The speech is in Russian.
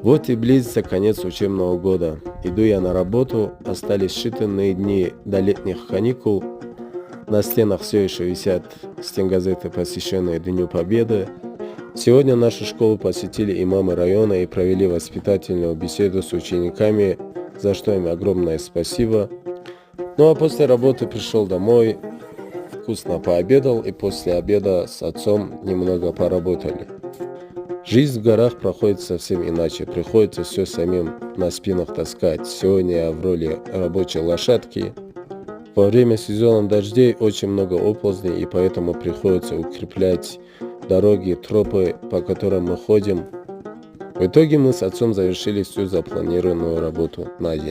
Вот и близится конец учебного года. Иду я на работу, остались считанные дни до летних каникул. На стенах все еще висят стенгазеты, посвященные Дню Победы. Сегодня нашу школу посетили имамы района и провели воспитательную беседу с учениками, за что им огромное спасибо. Ну а после работы пришел домой, вкусно пообедал и после обеда с отцом немного поработали. Жизнь в горах проходит совсем иначе, приходится все самим на спинах таскать. Сегодня я в роли рабочей лошадки. Во время сезона дождей очень много оползней, и поэтому приходится укреплять дороги, тропы, по которым мы ходим. В итоге мы с отцом завершили всю запланированную работу на день.